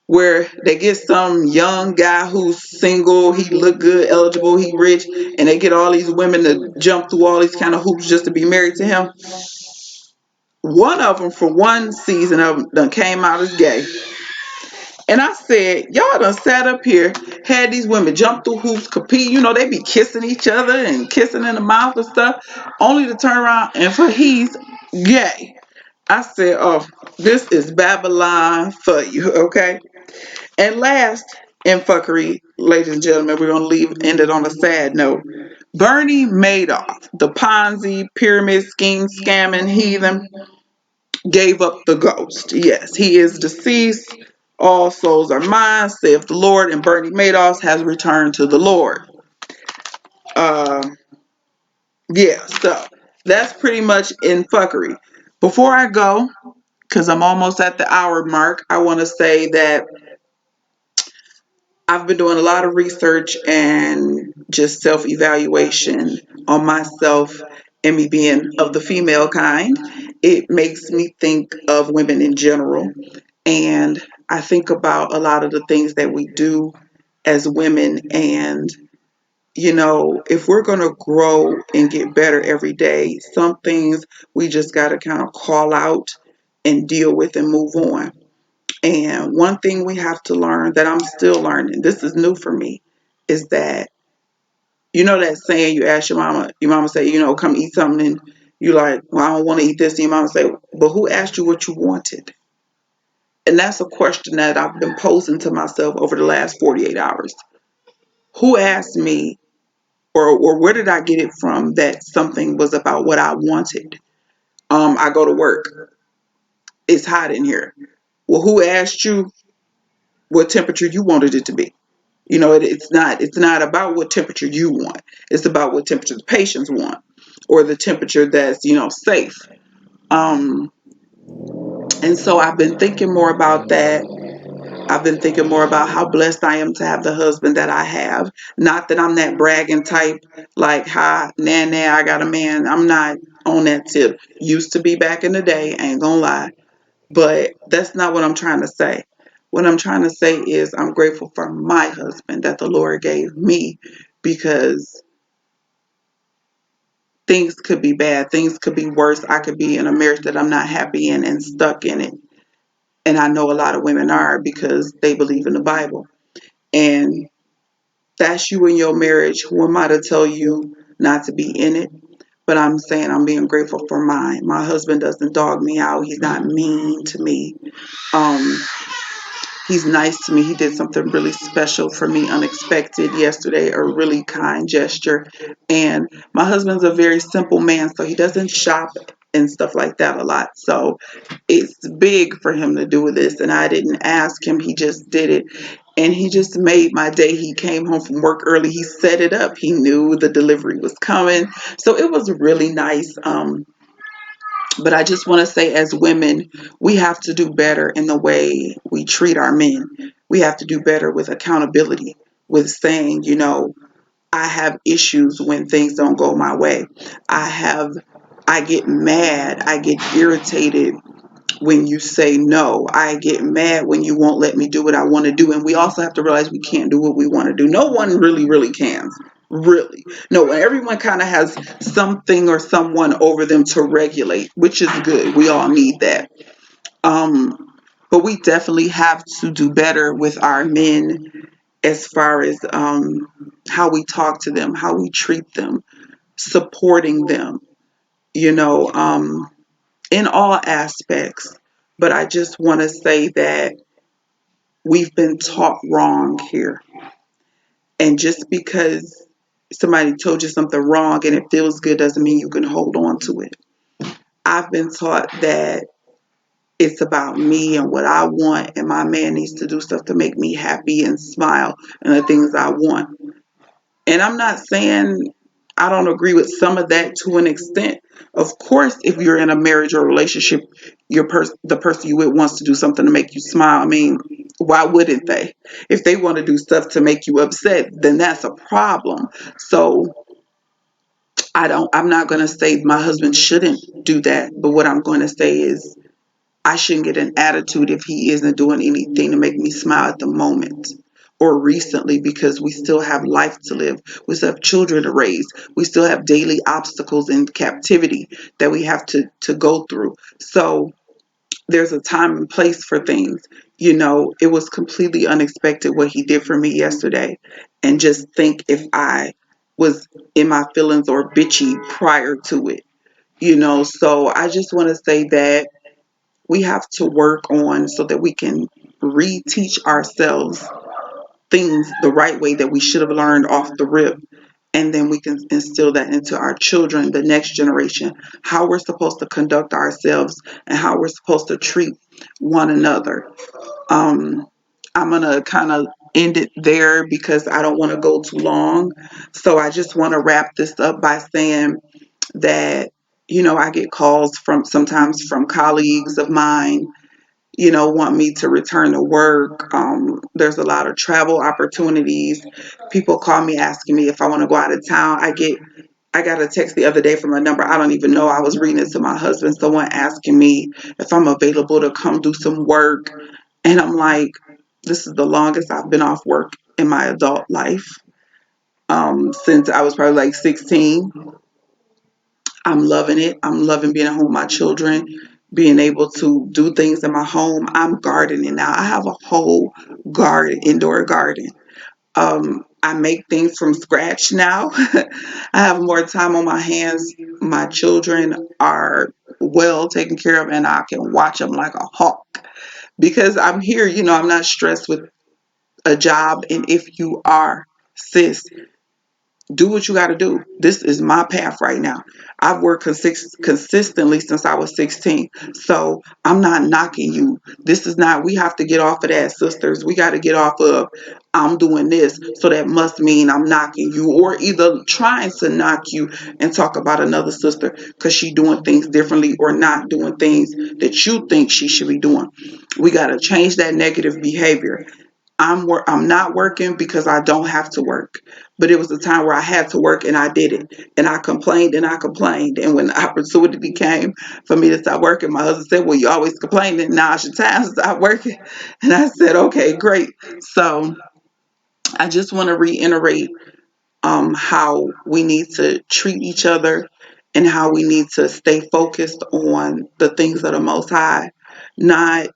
where they get some young guy who's single, he look good, eligible, he rich, and they get all these women to jump through all these kind of hoops just to be married to him. One of them, for one season of them, done came out as gay. And I said, y'all done sat up here, had these women jump through hoops, compete. You know, they be kissing each other and kissing in the mouth and stuff, only to turn around and for he's gay. I said, oh, this is Babylon for you, okay? And last in fuckery, ladies and gentlemen, we're going to end it on a sad note. Bernie Madoff, the Ponzi pyramid scheme scamming heathen, gave up the ghost. Yes, he is deceased. All souls are mine, saith the Lord, and Bernie Madoff has returned to the Lord. Um, yeah, so that's pretty much in fuckery. Before I go, because I'm almost at the hour mark, I want to say that I've been doing a lot of research and just self evaluation on myself and me being of the female kind. It makes me think of women in general. And I think about a lot of the things that we do as women. And, if we're going to grow and get better every day, some things we just got to kind of call out and deal with and move on. And one thing we have to learn, that I'm still learning, this is new for me, is that You know that saying, you ask your mama say, come eat something, and you like, well, I don't want to eat this. And your mama say, but who asked you what you wanted? And that's a question that I've been posing to myself over the last 48 hours. Who asked me, or where did I get it from that something was about what I wanted? I go to work. It's hot in here. Well, who asked you what temperature you wanted it to be? It's not about what temperature you want. It's about what temperature the patients want, or the temperature that's safe. Um, and so I've been thinking more about that. I've been thinking more about how blessed I am to have the husband that I have. Not that I'm that bragging type, like, hi, nah, I got a man. I'm not on that tip. Used to be back in the day, ain't gonna lie. But that's not what I'm trying to say. What I'm trying to say is I'm grateful for my husband that the Lord gave me, because things could be bad. Things could be worse. I could be in a marriage that I'm not happy in and stuck in it. And I know a lot of women are, because they believe in the Bible. And that's you in your marriage. Who am I to tell you not to be in it? But I'm saying I'm being grateful for mine. My husband doesn't dog me out. He's not mean to me. Um, he's nice to me. He did something really special for me, unexpected yesterday, a really kind gesture. And my husband's a very simple man, so he doesn't shop and stuff like that a lot. So it's big for him to do this. And I didn't ask him, he just did it. And he just made my day. He came home from work early. He set it up. He knew the delivery was coming. So it was really nice. But I just want to say, as women, we have to do better in the way we treat our men. We have to do better with accountability, with saying, I have issues when things don't go my way. I have, I get mad, I get irritated when you say no. I get mad when you won't let me do what I want to do. And we also have to realize we can't do what we want to do. No one really, really can. Really. No, everyone kind of has something or someone over them to regulate, which is good. We all need that. But we definitely have to do better with our men, as far as how we talk to them, how we treat them, supporting them, you know. In all aspects. But I just want to say that we've been taught wrong here. And just because somebody told you something wrong and it feels good doesn't mean you can hold on to it. I've been taught that it's about me and what I want, and my man needs to do stuff to make me happy and smile and the things I want. And I'm not saying I don't agree with some of that to an extent. Of course, if you're in a marriage or relationship, the person you with wants to do something to make you smile. I mean, why wouldn't they? If they want to do stuff to make you upset, then that's a problem. So I'm not going to say my husband shouldn't do that, but what I'm going to say is I shouldn't get an attitude if he isn't doing anything to make me smile at the moment or recently, because we still have life to live. We still have children to raise. We still have daily obstacles in captivity that we have to go through. So there's a time and place for things. It was completely unexpected what he did for me yesterday. And just think if I was in my feelings or bitchy prior to it. So I just want to say that we have to work on so that we can reteach ourselves things the right way that we should have learned off the rip. And then we can instill that into our children, the next generation, how we're supposed to conduct ourselves and how we're supposed to treat one another. Um, I'm going to kind of end it there because I don't want to go too long. So I just want to wrap this up by saying that, I get calls from sometimes from colleagues of mine, want me to return to work. There's a lot of travel opportunities. People call me asking me if I want to go out of town. I got a text the other day from a number I don't even know. I was reading it to my husband. Someone asking me if I'm available to come do some work. And I'm like, this is the longest I've been off work in my adult life, since I was probably like 16. I'm loving it. I'm loving being at home with my children, being able to do things in my home. I'm gardening now. I have a whole garden, indoor garden. I make things from scratch now. I have more time on my hands. My children are well taken care of, and I can watch them like a hawk because I'm here. I'm not stressed with a job. And if you are, sis, do what you got to do. This is my path right now. I've worked consistently since I was 16. So I'm not knocking you. This is not, we have to get off of that, sisters. We got to get off of, I'm doing this. So that must mean I'm knocking you, or either trying to knock you and talk about another sister because she doing things differently or not doing things that you think she should be doing. We got to change that negative behavior. I'm not working because I don't have to work. But it was a time where I had to work and I did it. And I complained and I complained. And when the opportunity came for me to stop working, my husband said, well, you always complaining. Now's your time to stop working. And I said, okay, great. So I just want to reiterate how we need to treat each other and how we need to stay focused on the things of the Most High, not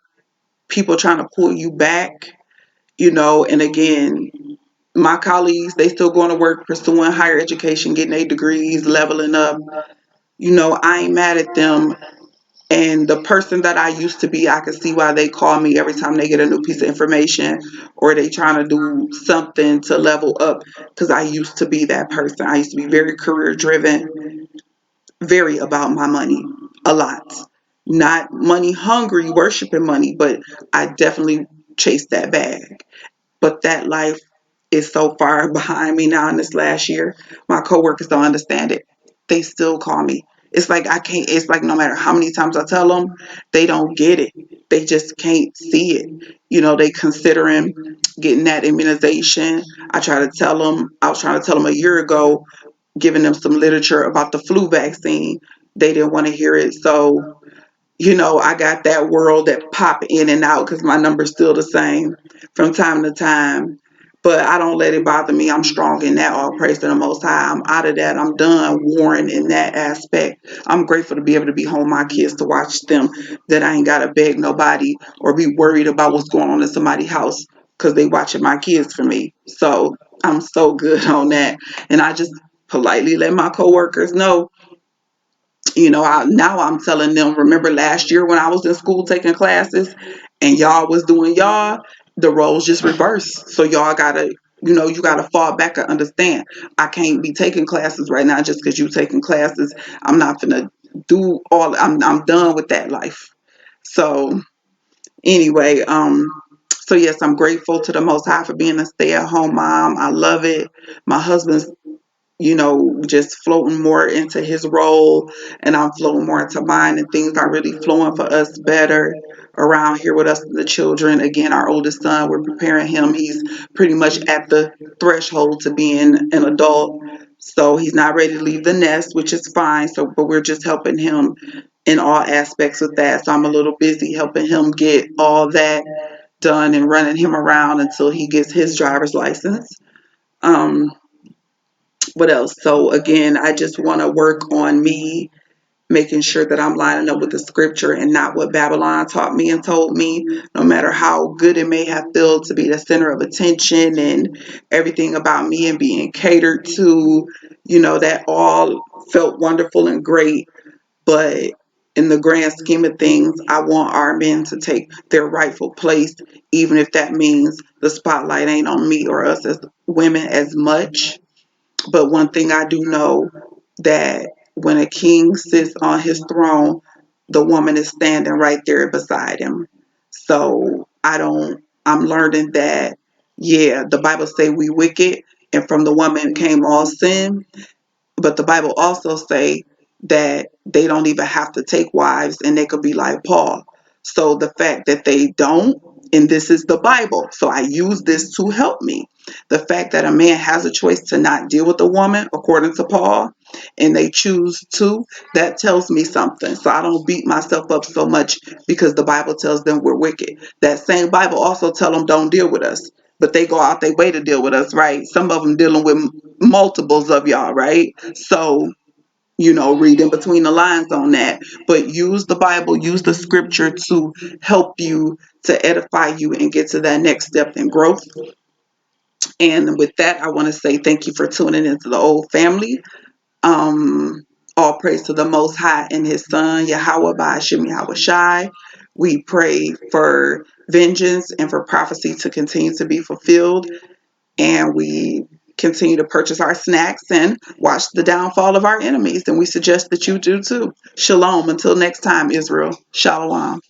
people trying to pull you back. And again, my colleagues, they still going to work, pursuing higher education, getting their degrees, leveling up. I ain't mad at them. And the person that I used to be, I can see why they call me every time they get a new piece of information or they trying to do something to level up, because I used to be that person. I used to be very career driven, very about my money, a lot. Not money hungry, worshiping money, but I definitely chased that bag. But that life is so far behind me now in this last year. My coworkers don't understand it. They still call me. It's like I can't, it's like no matter how many times I tell them, they don't get it. They just can't see it. They considering getting that immunization. I was trying to tell them a year ago, giving them some literature about the flu vaccine. They didn't want to hear it. So I got that world that pop in and out because my number's still the same from time to time. But I don't let it bother me. I'm strong in that. All praise to the Most High. I'm out of that. I'm done warring in that aspect. I'm grateful to be able to be home with my kids to watch them. That I ain't gotta beg nobody or be worried about what's going on in somebody's house because they watching my kids for me. So I'm so good on that. And I just politely let my coworkers know, now I'm telling them, remember last year when I was in school taking classes and y'all was doing y'all, the roles just reversed. So y'all gotta, you gotta fall back and understand. I can't be taking classes right now just because you taking classes. I'm not gonna do all, I'm done with that life. So anyway, so yes, I'm grateful to the Most High for being a stay-at-home mom. I love it. My husband's just floating more into his role and I'm floating more into mine, and things are really flowing for us better around here with us, the children. Again, our oldest son, we're preparing him. He's pretty much at the threshold to being an adult. So he's not ready to leave the nest, which is fine. So, but we're just helping him in all aspects with that. So I'm a little busy helping him get all that done and running him around until he gets his driver's license. Um, what else? So again, I just want to work on me, making sure that I'm lining up with the scripture and not what Babylon taught me and told me, no matter how good it may have felt to be the center of attention and everything about me and being catered to, that all felt wonderful and great. But in the grand scheme of things, I want our men to take their rightful place, even if that means the spotlight ain't on me or us as women as much. But one thing I do know, that when a king sits on his throne, the woman is standing right there beside him. So I'm learning that, yeah, the Bible say we wicked and from the woman came all sin, but the Bible also say that they don't even have to take wives and they could be like Paul. So the fact that they don't, and this is the Bible, so I use this to help me. The fact that a man has a choice to not deal with a woman, according to Paul, and they choose to, that tells me something. So I don't beat myself up so much because the Bible tells them we're wicked. That same Bible also tell them don't deal with us, but they go out their way to deal with us, right? Some of them dealing with multiples of y'all, right? So, reading between the lines on that. But use the Bible, use the scripture to help you, to edify you and get to that next step in growth. And with that, I want to say thank you for tuning into the old family. Um, all praise to the Most High and His Son, Yahweh by Hashem Yahweh Shai. We pray for vengeance and for prophecy to continue to be fulfilled. And we continue to purchase our snacks and watch the downfall of our enemies. And we suggest that you do too. Shalom. Until next time, Israel. Shalom.